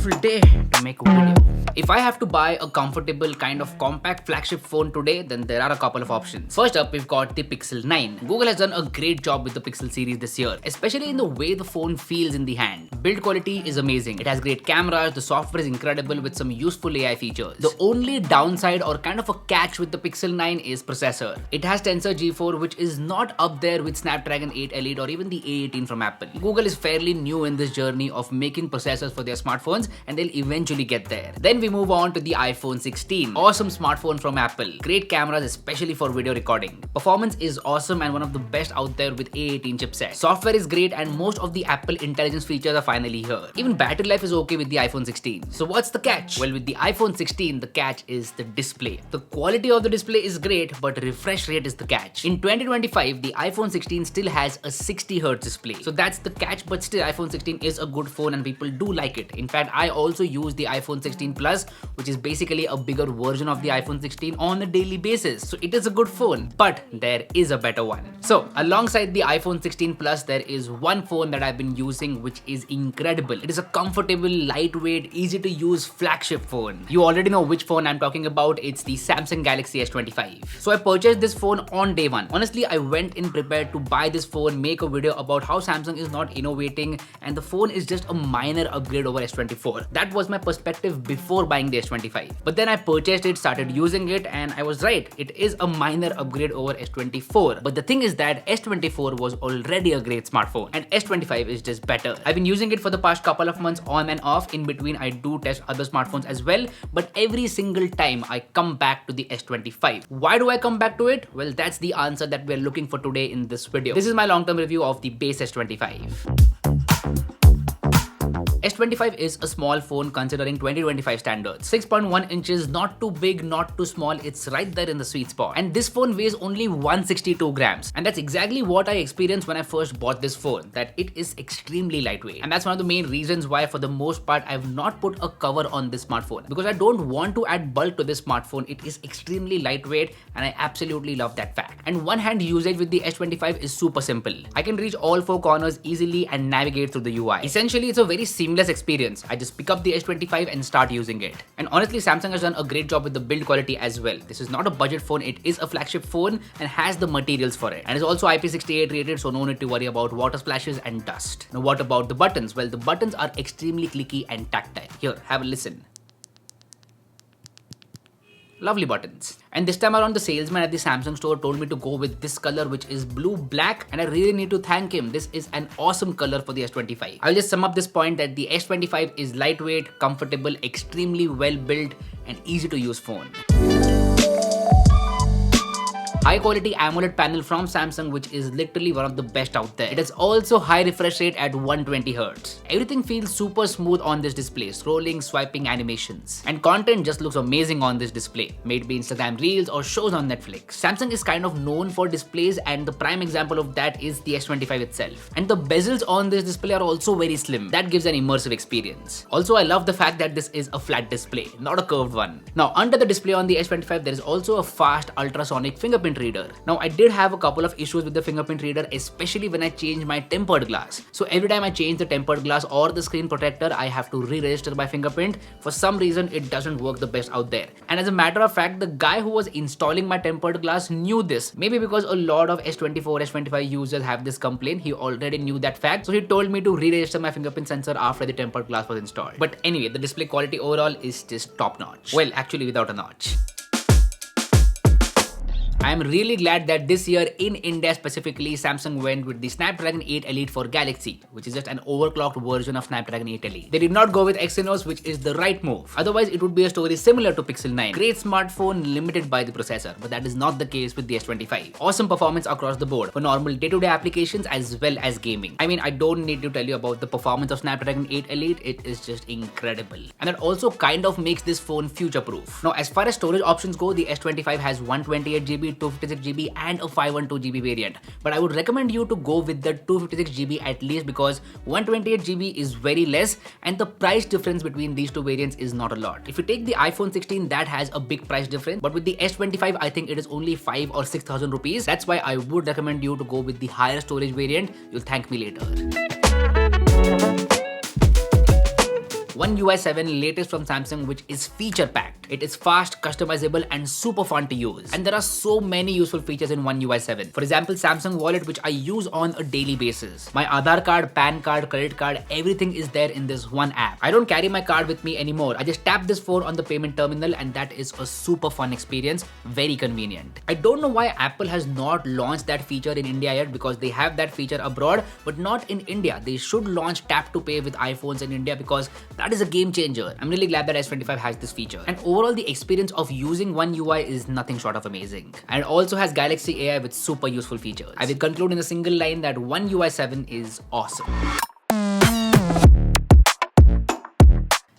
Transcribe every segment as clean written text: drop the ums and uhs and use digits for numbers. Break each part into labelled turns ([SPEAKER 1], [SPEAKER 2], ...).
[SPEAKER 1] beautiful day to make a video. If I have to buy a comfortable kind of compact flagship phone today, then there are a couple of options. First up, we've got the Pixel 9. Google has done a great job with the Pixel series this year, especially in the way the phone feels in the hand. Build quality is amazing. It has great cameras, the software is incredible with some useful AI features. The only downside or kind of a catch with the Pixel 9 is processor. It has Tensor G4, which is not up there with Snapdragon 8 Elite or even the A18 from Apple. Google is fairly new in this journey of making processors for their smartphones, and they'll eventually get there. Then we move on to the iPhone 16. Awesome smartphone from Apple. Great cameras, especially for video recording. Performance is awesome and one of the best out there with A18 chipset. Software is great and most of the Apple intelligence features are finally here. Even battery life is okay with the iPhone 16. So what's the catch? Well, with the iPhone 16, the catch is the display. The quality of the display is great, but refresh rate is the catch. In 2025, the iPhone 16 still has a 60Hz display. So that's the catch, but still iPhone 16 is a good phone and people do like it. In fact, I also use the iPhone 16 Plus, which is basically a bigger version of the iPhone 16 on a daily basis. So it is a good phone, but there is a better one. So alongside the iPhone 16 Plus, there is one phone that I've been using which is incredible. It is a comfortable, lightweight, easy to use flagship phone. You already know which phone I'm talking about. It's the Samsung Galaxy S25. So I purchased this phone on day one. Honestly, I went in prepared to buy this phone, make a video about how Samsung is not innovating and the phone is just a minor upgrade over S24. That was my perspective before buying the S25. But then I purchased it, started using it, and I was right. It is a minor upgrade over S24. But the thing is that S24 was already a great smartphone and S25 is just better. I've been using it for the past couple of months on and off. In between, I do test other smartphones as well, but every single time I come back to the S25. Why do I come back to it? Well, that's the answer that we're looking for today in this video. This is my long-term review of the base S25. S25 is a small phone considering 2025 standards. 6.1 inches, not too big, not too small, it's right there in the sweet spot. And this phone weighs only 162 grams. And that's exactly what I experienced when I first bought this phone, that it is extremely lightweight. And that's one of the main reasons why for the most part I've not put a cover on this smartphone. Because I don't want to add bulk to this smartphone. It is extremely lightweight and I absolutely love that fact. And one-hand usage with the S25 is super simple. I can reach all four corners easily and navigate through the UI. Essentially, it's a very seamless experience. I just pick up the S25 and start using it. And honestly, Samsung has done a great job with the build quality as well. This is not a budget phone, it is a flagship phone and has the materials for it. And it's also IP68 rated, so no need to worry about water splashes and dust. Now what about the buttons? Well, the buttons are extremely clicky and tactile. Here, have a listen. Lovely buttons. And this time around, the salesman at the Samsung store told me to go with this color, which is blue black, and I really need to thank him. This is an awesome color for the S25. I'll just sum up this point that the S25 is lightweight, comfortable, extremely well built and easy to use phone. High quality AMOLED panel from Samsung, which is literally one of the best out there. It has also high refresh rate at 120Hz. Everything feels super smooth on this display, scrolling, swiping, animations. And content just looks amazing on this display, may it be Instagram Reels or shows on Netflix. Samsung is kind of known for displays and the prime example of that is the S25 itself. And the bezels on this display are also very slim. That gives an immersive experience. Also, I love the fact that this is a flat display, not a curved one. Now, under the display on the S25, there is also a fast ultrasonic fingerprint reader. Now, I did have a couple of issues with the fingerprint reader, especially when I changed my tempered glass. So every time I change the tempered glass or the screen protector, I have to re-register my fingerprint. For some reason, it doesn't work the best out there. And as a matter of fact, the guy who was installing my tempered glass knew this. Maybe because a lot of S24, S25 users have this complaint, he already knew that fact. So he told me to re-register my fingerprint sensor after the tempered glass was installed. But anyway, the display quality overall is just top notch. Well, actually without a notch. I am really glad that this year in India specifically, Samsung went with the Snapdragon 8 Elite for Galaxy, which is just an overclocked version of Snapdragon 8 Elite. They did not go with Exynos, which is the right move. Otherwise, it would be a story similar to Pixel 9. Great smartphone limited by the processor, but that is not the case with the S25. Awesome performance across the board for normal day-to-day applications as well as gaming. I mean, I don't need to tell you about the performance of Snapdragon 8 Elite. It is just incredible. And that also kind of makes this phone future-proof. Now, as far as storage options go, the S25 has 128GB, 256GB and a 512GB variant. But I would recommend you to go with the 256GB at least because 128GB is very less and the price difference between these two variants is not a lot. If you take the iPhone 16, that has a big price difference, but with the S25, I think it is only 5,000 or 6,000 rupees. That's why I would recommend you to go with the higher storage variant. You'll thank me later. One UI 7 latest from Samsung, which is feature packed. It is fast, customizable and super fun to use. And there are so many useful features in One UI 7. For example, Samsung Wallet, which I use on a daily basis. My Aadhaar card, PAN card, credit card, everything is there in this one app. I don't carry my card with me anymore. I just tap this phone on the payment terminal and that is a super fun experience. Very convenient. I don't know why Apple has not launched that feature in India yet, because they have that feature abroad but not in India. They should launch tap to pay with iPhones in India because that is a game changer. I'm really glad that S25 has this feature. And overall, the experience of using One UI is nothing short of amazing. And it also has Galaxy AI with super useful features. I will conclude in a single line that One UI 7 is awesome.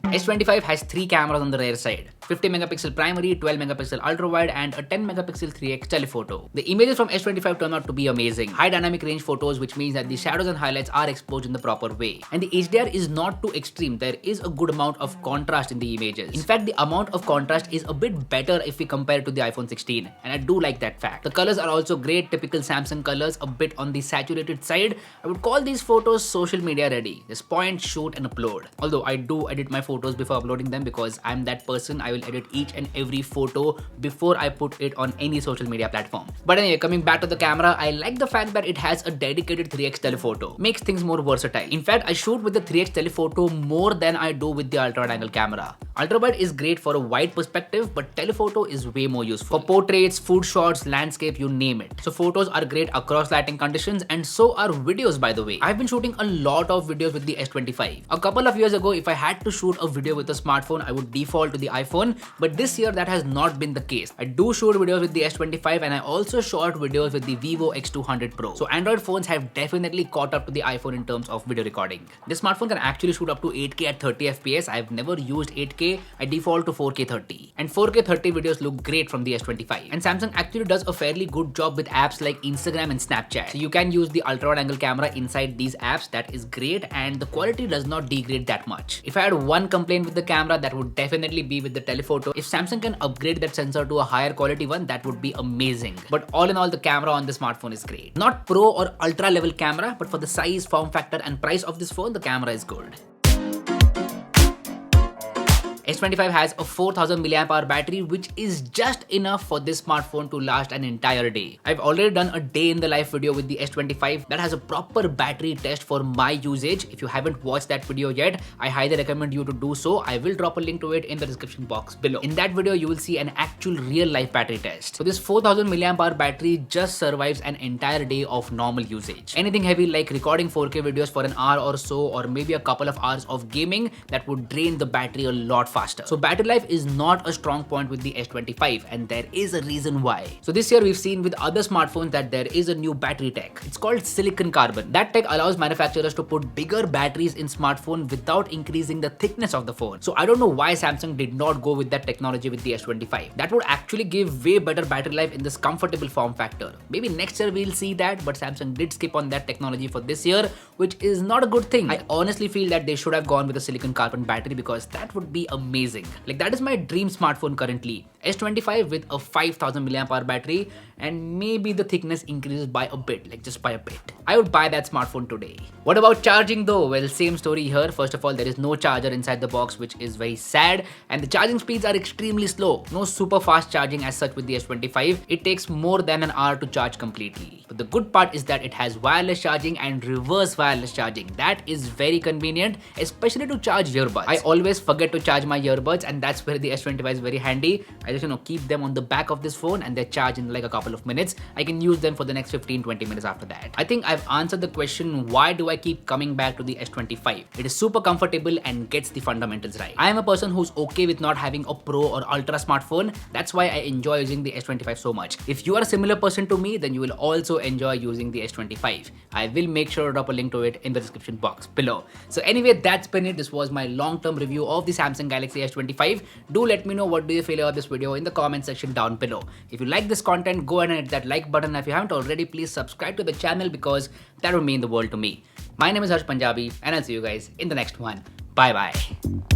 [SPEAKER 1] S25 has 3 cameras on the rear side. 50 megapixel primary, 12 megapixel ultra wide and a 10 megapixel 3x telephoto. The images from S25 turn out to be amazing. High dynamic range photos, which means that the shadows and highlights are exposed in the proper way. And the HDR is not too extreme. There is a good amount of contrast in the images. In fact, the amount of contrast is a bit better if we compare it to the iPhone 16. And I do like that fact. The colors are also great, typical Samsung colors, a bit on the saturated side. I would call these photos social media ready. Just point, shoot and upload. Although I do edit my photos before uploading them because I'm that person. I will edit each and every photo before I put it on any social media platform. But anyway, coming back to the camera, I like the fact that it has a dedicated 3x telephoto. Makes things more versatile. In fact, I shoot with the 3x telephoto more than I do with the ultra wide angle camera. Ultra wide is great for a wide perspective, but telephoto is way more useful for portraits, food shots, landscape, you name it. So photos are great across lighting conditions and so are videos, by the way. I've been shooting a lot of videos with the S25. A couple of years ago, if I had to shoot a video with a smartphone, I would default to the iPhone, but this year that has not been the case. I do shoot videos with the S25 and I also shot videos with the Vivo X200 Pro. So Android phones have definitely caught up to the iPhone in terms of video recording. This smartphone can actually shoot up to 8K at 30 FPS. I've never used 8K. I default to 4K 30. And 4K 30 videos look great from the S25. And Samsung actually does a fairly good job with apps like Instagram and Snapchat. So you can use the ultra wide angle camera inside these apps. That is great and the quality does not degrade that much. If I had one complaint with the camera, that would definitely be with the telephoto. If Samsung can upgrade that sensor to a higher quality one, that would be amazing. But all in all, the camera on the smartphone is great. Not pro or ultra level camera, but for the size, form factor and price of this phone, the camera is good. S25 has a 4000 mAh battery, which is just enough for this smartphone to last an entire day. I've already done a day in the life video with the S25 that has a proper battery test for my usage. If you haven't watched that video yet, I highly recommend you to do so. I will drop a link to it in the description box below. In that video, you will see an actual real life battery test. So this 4000 mAh battery just survives an entire day of normal usage. Anything heavy like recording 4K videos for an hour or so, or maybe a couple of hours of gaming, that would drain the battery a lot faster. So battery life is not a strong point with the S25 and there is a reason why. So this year we've seen with other smartphones that there is a new battery tech. It's called silicon carbon. That tech allows manufacturers to put bigger batteries in smartphone without increasing the thickness of the phone. So I don't know why Samsung did not go with that technology with the S25. That would actually give way better battery life in this comfortable form factor. Maybe next year we'll see that, but Samsung did skip on that technology for this year, which is not a good thing. I honestly feel that they should have gone with a silicon carbon battery because that would be amazing. Like that is my dream smartphone currently. S25 with a 5000 mAh battery and maybe the thickness increases by a bit, like just by a bit. I would buy that smartphone today. What about charging though? Well, same story here. First of all, there is no charger inside the box, which is very sad, and the charging speeds are extremely slow. No super fast charging as such with the S25. It takes more than an hour to charge completely. But the good part is that it has wireless charging and reverse wireless charging. That is very convenient, especially to charge earbuds. I always forget to charge my earbuds and that's where the S25 is very handy. I just keep them on the back of this phone and they charge in like a couple of minutes. I can use them for the next 15-20 minutes after that. I think I've answered the question, why do I keep coming back to the S25? It is super comfortable and gets the fundamentals right. I am a person who's okay with not having a pro or ultra smartphone. That's why I enjoy using the S25 so much. If you are a similar person to me, then you will also enjoy using the S25. I will make sure to drop a link to it in the description box below. So anyway, that's been it. This was my long-term review of the Samsung Galaxy S25. Do let me know what do you feel about this video in the comment section down below. If you like this content, go ahead and hit that like button. If you haven't already, please subscribe to the channel because that would mean the world to me. My name is Harsh Punjabi and I'll see you guys in the next one. Bye bye.